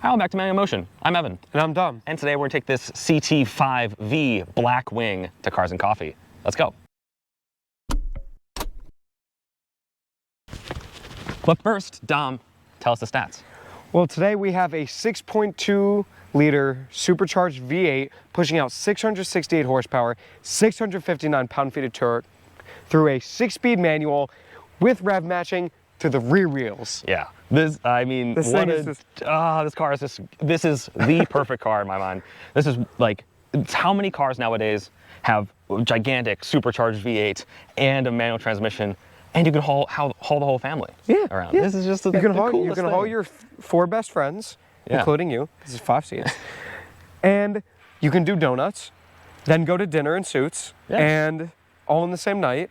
Hi, welcome back to Manual Motion. I'm Evan. And I'm Dom. And today we're going to take this CT5-V Blackwing to Cars and Coffee. Let's go. But first, Dom, tell us the stats. Well, today we have a 6.2 liter supercharged V8 pushing out 668 horsepower, 659 pound-feet of torque through a 6-speed manual with rev matching to the rear wheels. Yeah. This car is just, this is the perfect car in my mind. This is like, how many cars nowadays have gigantic supercharged V8 and a manual transmission, and you can haul the whole family around. Yeah. This is just you can haul your 4 best friends, including you. This is 5 seats. And you can do donuts, then go to dinner in Suits, and all in the same night,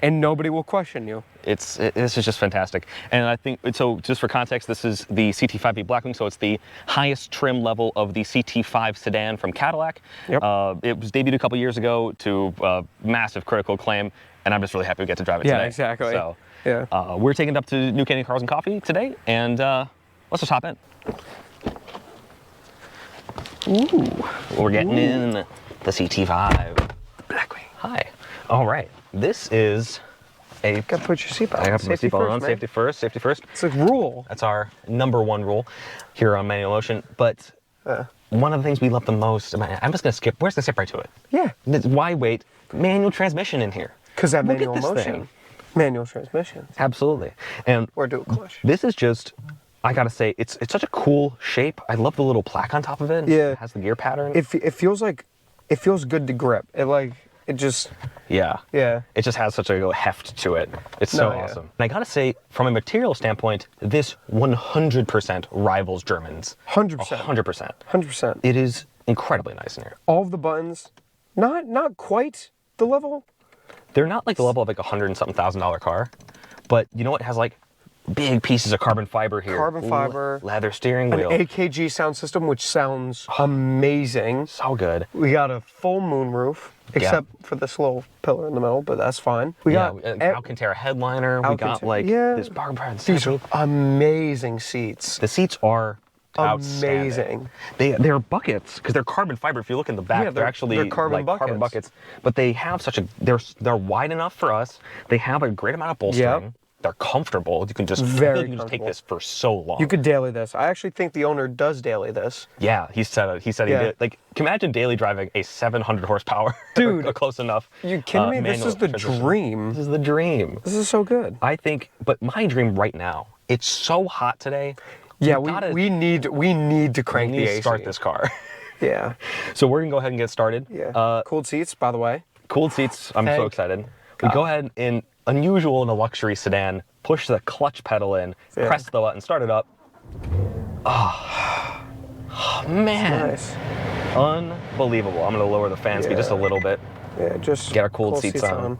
and nobody will question you. This is just fantastic. And I think, so just for context, this is the CT5-V Blackwing, so it's the highest trim level of the CT5 sedan from Cadillac. Yep. It was debuted a couple years ago to massive critical acclaim, and I'm just really happy we get to drive it today. Yeah, exactly. So, we're taking it up to New Canadian Cars and Coffee today, and let's just hop in. Ooh, we're getting in the CT5 Blackwing. Hi. All right. This is a... Gotta put your seatbelt on. I have to put my seatbelt on. Safety first, safety first. It's a rule. That's our #1 rule here on Manual Motion. But one of the things we love the most, I'm just gonna skip, we're just gonna skip right to it. Yeah. Why wait? Manual transmission in here. Because that manual motion. Manual transmission. Absolutely. And or dual clutch. This is just, I gotta say, it's such a cool shape. I love the little plaque on top of it. Yeah. It has the gear pattern. It feels good to grip. It just it just has such a heft to it. It's so awesome. And I gotta say, from a material standpoint, this 100% rivals Germans. 100%. 100%. 100%. It is incredibly nice in here. All of the buttons, not quite the level. They're not like the level of like $100 and something thousand car, but you know what? It has like big pieces of carbon fiber here. Carbon fiber. Leather steering wheel. An AKG sound system, which sounds amazing. So good. We got a full moonroof, except for this little pillar in the middle, but that's fine. We got Alcantara headliner. We got like this barbed These are amazing seats. The seats are amazing. They're buckets because they're carbon fiber. If you look in the back, they're actually carbon buckets. But they have they're wide enough for us. They have a great amount of bolstering. Yep. They're comfortable. You can just take this for so long. You could daily this. I actually think the owner does daily this. Yeah, he said he did. Like, can you imagine daily driving a 700 horsepower? Dude, close enough. You kidding me? This is the dream. This is the dream. This is so good. I think, but my dream right now. It's so hot today. Yeah, we need to crank the AC. Start this car. Yeah. So we're gonna go ahead and get started. Yeah. Cooled seats, by the way. Cooled seats. I'm so excited. We go ahead in unusual in a luxury sedan. Push the clutch pedal in. Press the button. Start it up. Oh man. Nice. Unbelievable. I'm gonna lower the fan speed just a little bit. Yeah, just get our cooled seats on.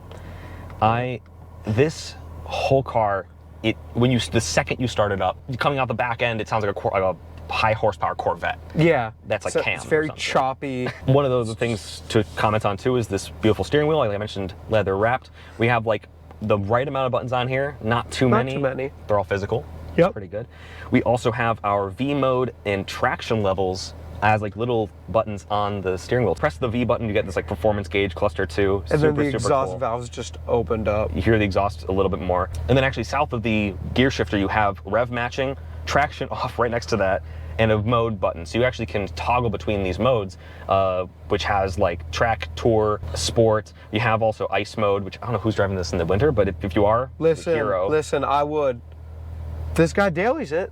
This whole car, the second you start it up, coming out the back end, it sounds like a high horsepower Corvette. Yeah. That's like cam. It's very choppy. One of those things to comment on too is this beautiful steering wheel. Like I mentioned, leather wrapped. We have like the right amount of buttons on here, not too many. They're all physical. Yep. It's pretty good. We also have our V mode and traction levels as like little buttons on the steering wheel. Press the V button, you get this like performance gauge cluster too. And then the exhaust valves just opened up. You hear the exhaust a little bit more. And then actually south of the gear shifter, you have rev matching, traction off right next to that, and a mode button. So you actually can toggle between these modes, which has like track, tour, sport. You have also ice mode, which I don't know who's driving this in the winter, but if you are, hero. Listen, I would. This guy dailies it.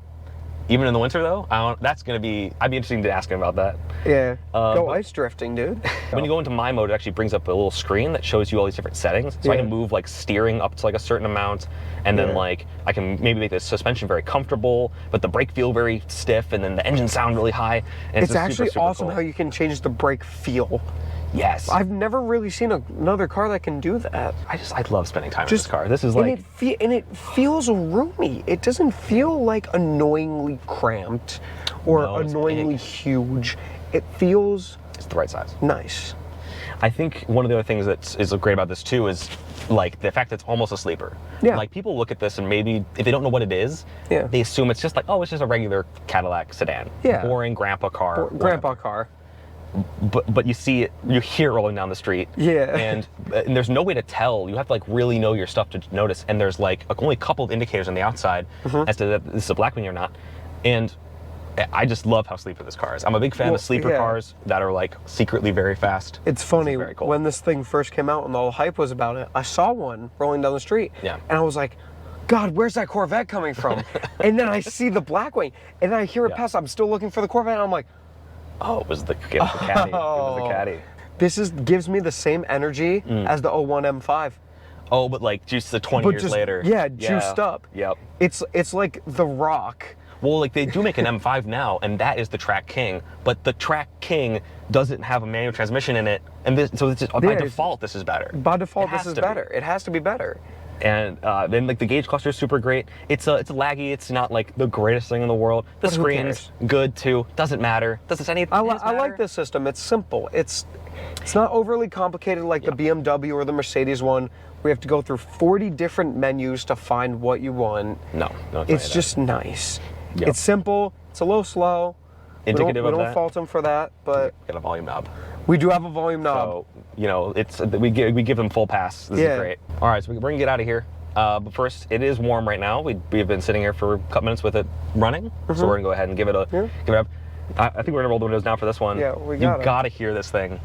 Even in the winter though? I'd be interested to ask him about that. Yeah, go ice drifting, dude. When you go into my mode, it actually brings up a little screen that shows you all these different settings. So I can move like steering up to like a certain amount, and then like I can maybe make the suspension very comfortable, but the brake feel very stiff, and then the engine sound really high. And it's actually super awesome how you can change the brake feel. Yes. I've never really seen another car that can do that. I love spending time in this car. This is like... And it feels roomy. It doesn't feel like annoyingly cramped or annoyingly huge. It feels... It's the right size. Nice. I think one of the other things that is great about this too is like the fact that it's almost a sleeper. Yeah. Like people look at this and maybe if they don't know what it is, Yeah. they assume it's just like, oh, it's just a regular Cadillac sedan. Yeah. Boring grandpa car. Grandpa car. But you see it, you hear it rolling down the street. Yeah. And there's no way to tell. You have to like really know your stuff to notice. And there's like only a couple of indicators on the outside as to that this is a Blackwing or not. And I just love how sleeper this car is. I'm a big fan of sleeper cars that are like secretly very fast. It's funny, very cool. when this thing first came out and all the hype was about it, I saw one rolling down the street. Yeah. And I was like, God, where's that Corvette coming from? And then I see the Blackwing, and then I hear it pass. I'm still looking for the Corvette, and I'm like, oh, it was the Caddy. It was the Caddy. This gives me the same energy as the 01 M5. Oh, but like just the 20 years later. Yeah, juiced up. Yep. It's like The Rock. Well, like they do make an M5 now, and that is the Track King. But the Track King doesn't have a manual transmission in it, and so it's just, by default, this is better. By default, this is better. It has to be better. And then like the gauge cluster is super great. It's laggy. It's not like the greatest thing in the world. The screen's good too. Doesn't matter. Doesn't anything. I like this system. It's simple. It's not overly complicated like the BMW or the Mercedes one. We have to go through 40 different menus to find what you want. No, it's just nice. Yep. It's simple. It's a little slow. Indicative we of don't that. fault them for that, but Got a volume knob. we do have a volume knob. So it's we give them full pass. This is great. All right, so we're gonna get out of here. But first, it is warm right now. We've been sitting here for a couple minutes with it running, so we're gonna go ahead and give it up. I think we're gonna roll the windows down for this one. Yeah, we got it. You gotta hear this thing.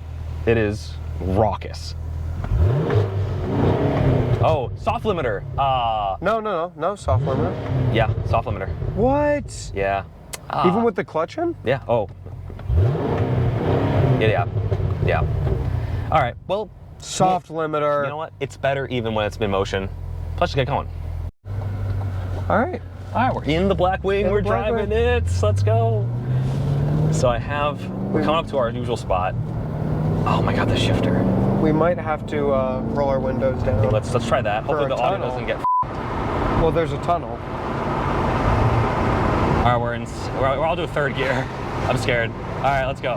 It is raucous. Oh, soft limiter. No, soft limiter. Yeah, soft limiter. What? Yeah. Even with the clutch in? Yeah. Oh. Yeah. All right. Well, soft limiter. You know what? It's better even when it's in motion. Let's get going. All right. We're in the Blackwing. We're driving it. Let's go. So we're coming up to our usual spot. Oh my God, the shifter. We might have to roll our windows down. Let's try that. Hopefully the audio doesn't get. Well, there's a tunnel. All right, we're all doing third gear. I'm scared. All right, let's go.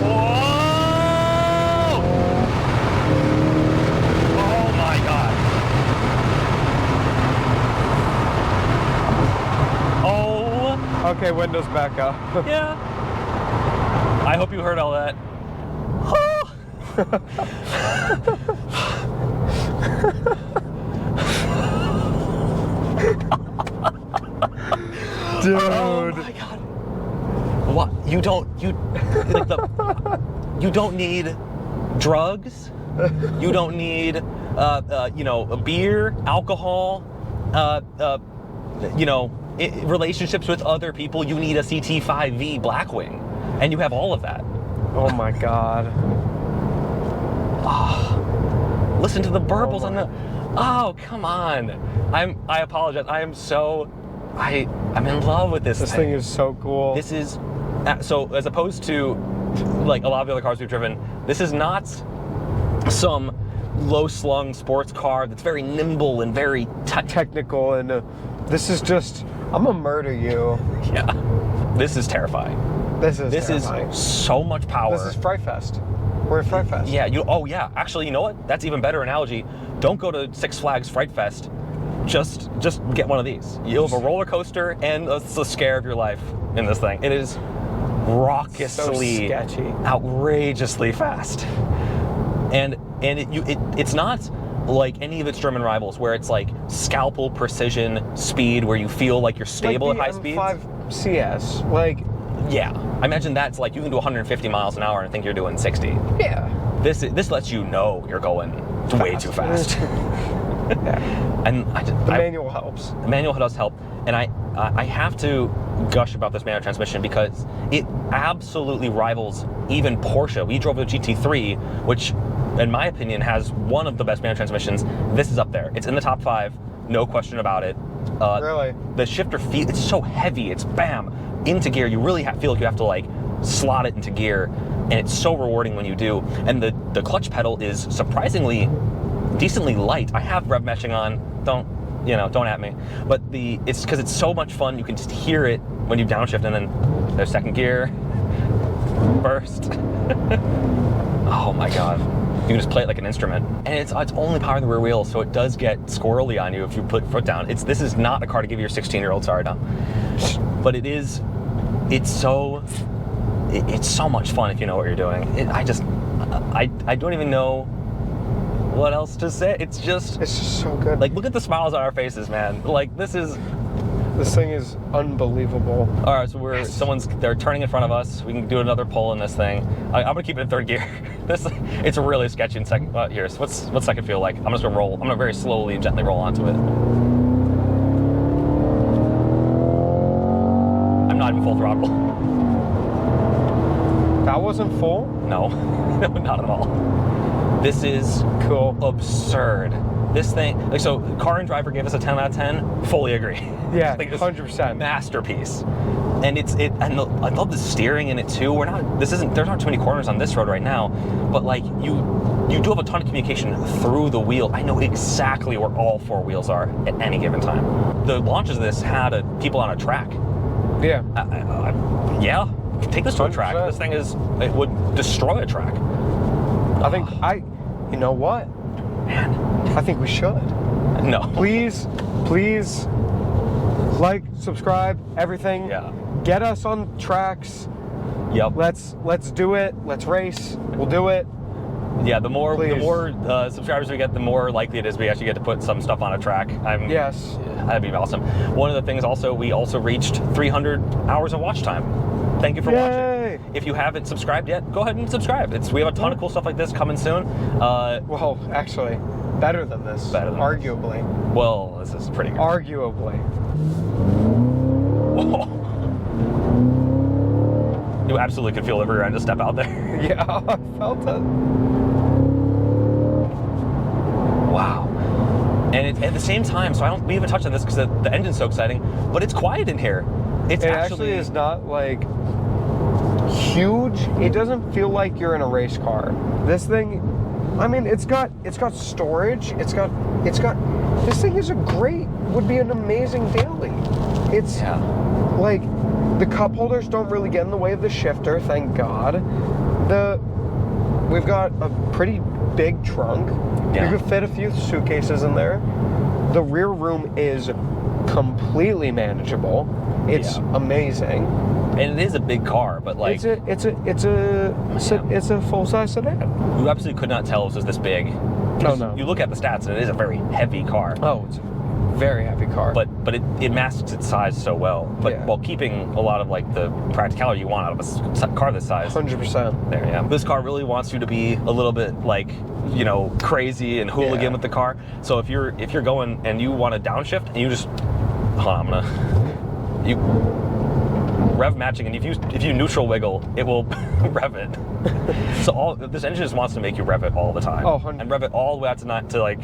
Whoa! Oh my God. Oh. Okay, windows back up. Yeah. I hope you heard all that. Dude. Oh my God. What? You don't need drugs. You don't need beer, alcohol, relationships with other people. You need a CT5-V Blackwing, and you have all of that. Oh my God. Oh, listen to the burbles on the. Oh, come on. I apologize. I'm in love with this thing. This thing is so cool. This is so as opposed to like a lot of the other cars we've driven. This is not some low-slung sports car that's very nimble and very technical, and this is just, I'm gonna murder you. Yeah, this is terrifying. This is so much power. This is Fright Fest. We're at Fright Fest. Yeah. Oh yeah. Actually, you know what? That's even better analogy. Don't go to Six Flags Fright Fest. Just get one of these. You'll have a roller coaster and the scare of your life in this thing. It is raucously, outrageously fast, and it's not like any of its German rivals where it's like scalpel precision speed where you feel like you're stable at high speeds. M5 CS, like. Yeah, I imagine that's like you can do 150 miles an hour and think you're doing 60. Yeah. This lets you know you're going way too fast. Yeah. And the manual helps. The manual does help, and I have to gush about this manual transmission because it absolutely rivals even Porsche. We drove a GT3, which, in my opinion, has one of the best manual transmissions. This is up there. It's in the top 5, no question about it. Really? The shifter it's so heavy. It's bam into gear. You really feel like you have to like slot it into gear, and it's so rewarding when you do. And the clutch pedal is surprisingly decently light. I have rev meshing on. Don't at me. But it's because it's so much fun. You can just hear it when you downshift, and then there's second gear, burst. Oh my God. You can just play it like an instrument. And it's only powering the rear wheel, so it does get squirrely on you if you put foot down. This is not a car to give your 16-year-old, sorry, no. But it's so much fun if you know what you're doing. I don't even know what else to say. It's just so good. Like, look at the smiles on our faces, man. Like, this thing is unbelievable. All right, so they're turning in front of us. We can do another pull in this thing. I'm gonna keep it in third gear. It's really sketchy in second. Here, so what's second feel like? I'm just gonna roll. I'm gonna very slowly and gently roll onto it. I'm not even full throttle. That wasn't full? No, no, not at all. This is cool. Absurd. This thing, like, so Car and Driver gave us a 10 out of 10. Fully agree. Yeah, like 100%. Masterpiece. And and I love the steering in it too. There's not too many corners on this road right now, but like you do have a ton of communication through the wheel. I know exactly where all four wheels are at any given time. The launches of this had people on a track. Yeah. Yeah. Take this to a track. 100%. This thing it would destroy a track. You know what? Man. I think we should. No. Please, like, subscribe, everything. Yeah. Get us on tracks. Yep. Let's do it. Let's race. We'll do it. Yeah. The more Please. subscribers we get, the more likely it is we actually get to put some stuff on a track. Yes. That'd be awesome. One of the things we also reached 300 hours of watch time. Thank you for watching. If you haven't subscribed yet, go ahead and subscribe. We have a ton of cool stuff like this coming soon. Well, actually, better than this. Arguably. Well, this is pretty good. Arguably. Whoa. You absolutely could feel every end to step out there. Yeah, I felt it. Wow. And at the same time, we haven't touched on this because the engine's so exciting, but it's quiet in here. It actually is not like huge. It doesn't feel like you're in a race car. This thing, I mean, it's got storage. This thing would be an amazing daily. It's like the cup holders don't really get in the way of the shifter, thank God. We've got a pretty big trunk. Yeah. You could fit a few suitcases in there. The rear room is completely manageable. It's amazing. And it is a big car, but like it's a full-size sedan. You absolutely could not tell it was this big. No. You look at the stats, and it is a very heavy car. Oh, it's a very heavy car. But it masks its size so well. But while keeping a lot of like the practicality you want out of a car this size. 100%. There, yeah. This car really wants you to be a little bit like, crazy and hooligan with the car. So if you're going and you want to downshift and you just, hold on, you rev matching, and if you neutral wiggle, it will rev it. So this engine just wants to make you rev it all the time. Oh, and rev it all the way out to like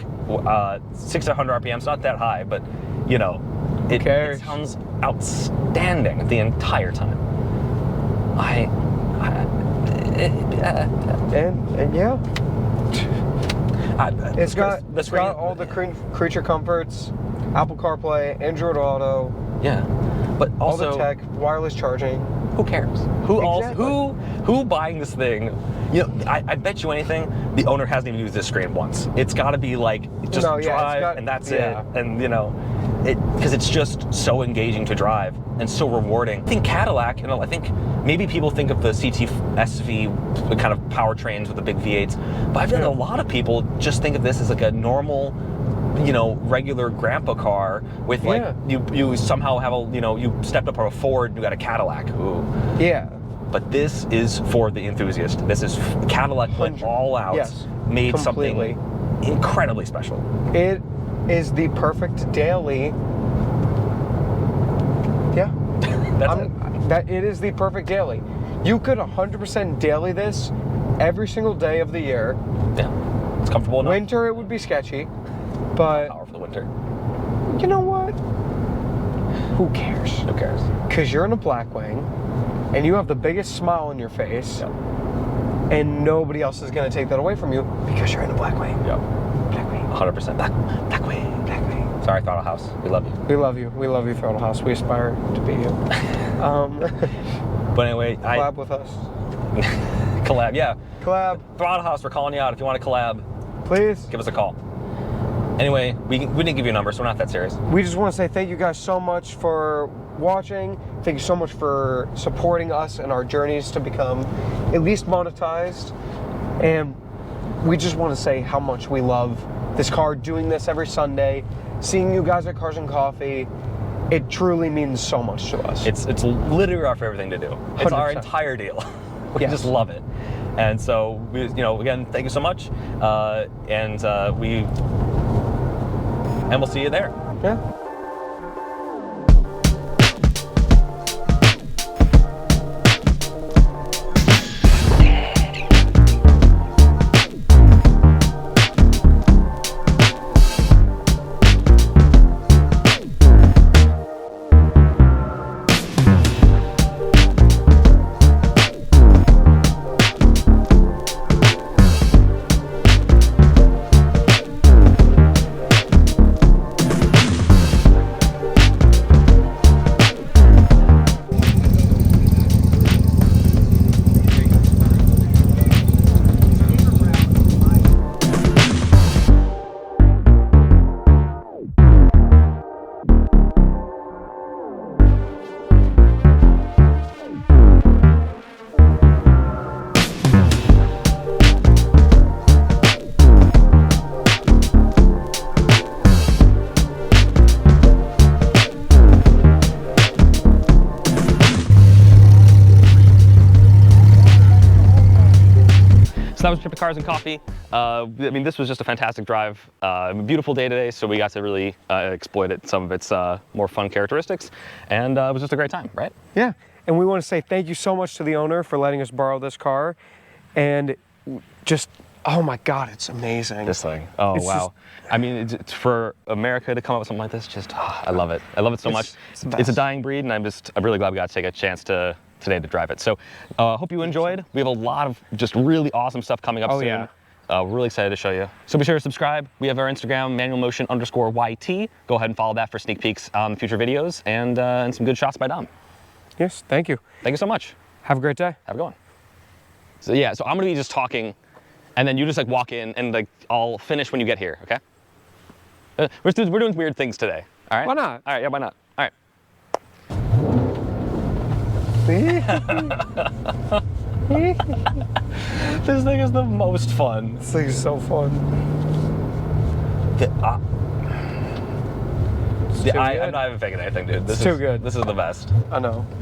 600 RPM. It's not that high, but it sounds outstanding the entire time. And yeah. It's got all the creature comforts, Apple CarPlay, Android Auto. Yeah, but also all the tech, wireless charging. Who cares? Who buying this thing? I bet you anything, the owner hasn't even used this screen once. It's got to be like just drive and that's it. And because it's just so engaging to drive and so rewarding. I think Cadillac, I think maybe people think of the CT5-V kind of powertrains with the big V8s, but I've done a lot of people just think of this as like a normal, regular grandpa car with like you somehow have you stepped up from a Ford and you got a Cadillac. Ooh. Yeah. But this is for the enthusiast. This is Cadillac went all out, made something incredibly special. It is the perfect daily. Yeah. It is the perfect daily. You could 100% daily this every single day of the year. Yeah. It's comfortable enough. Winter, it would be sketchy, but power for the winter. You know what? Who cares? Who cares? Because you're in a Blackwing, and you have the biggest smile on your face, and nobody else is going to take that away from you because you're in a Blackwing. Yep. Blackwing. 100%. Blackwing. Sorry, Throttle House. We love you. We love you. We love you, Throttle House. We aspire to be you. But anyway, collab with us. Collab, yeah. Collab. Throttle House, we're calling you out. If you want to collab, Please. give us a call. Anyway, we didn't give you a number, so we're not that serious. We just want to say thank you guys so much for watching. Thank you so much for supporting us in our journeys to become at least monetized. And we just want to say how much we love this car, doing this every Sunday, seeing you guys at Cars and Coffee. It truly means so much to us. It's literally our favorite thing to do. It's our 100%. entire deal. We Yes. just love it. And so, again, thank you so much. And we'll see you there. Yeah. So that was a trip to Cars and Coffee. I mean, this was just a fantastic drive. Beautiful day today, so we got to really exploit some of its more fun characteristics, and it was just a great time, right? Yeah. And we want to say thank you so much to the owner for letting us borrow this car. And just, oh my God, it's amazing. This thing. Oh, It's wow. I mean, it's for America to come up with something like this, just, I love it. I love it so much. it's the It's a best. dying breed, and I'm really glad we got to take a chance today to drive it. So, hope you enjoyed. We have a lot of just really awesome stuff coming up soon. Yeah. We're really excited to show you. So be sure to subscribe. We have our Instagram, manualmotion_YT. Go ahead and follow that for sneak peeks on future videos and some good shots by Dom. Yes, thank you. Thank you so much. Have a great day. Have a good one. So yeah, so I'm gonna be just talking, and then you just like walk in, and like I'll finish when you get here, okay? We're doing weird things today, all right? Why not? All right, yeah, why not? All right. This thing is the most fun. This thing is so fun. I'm not even faking anything, dude. This It's too is good. This is the best. I know.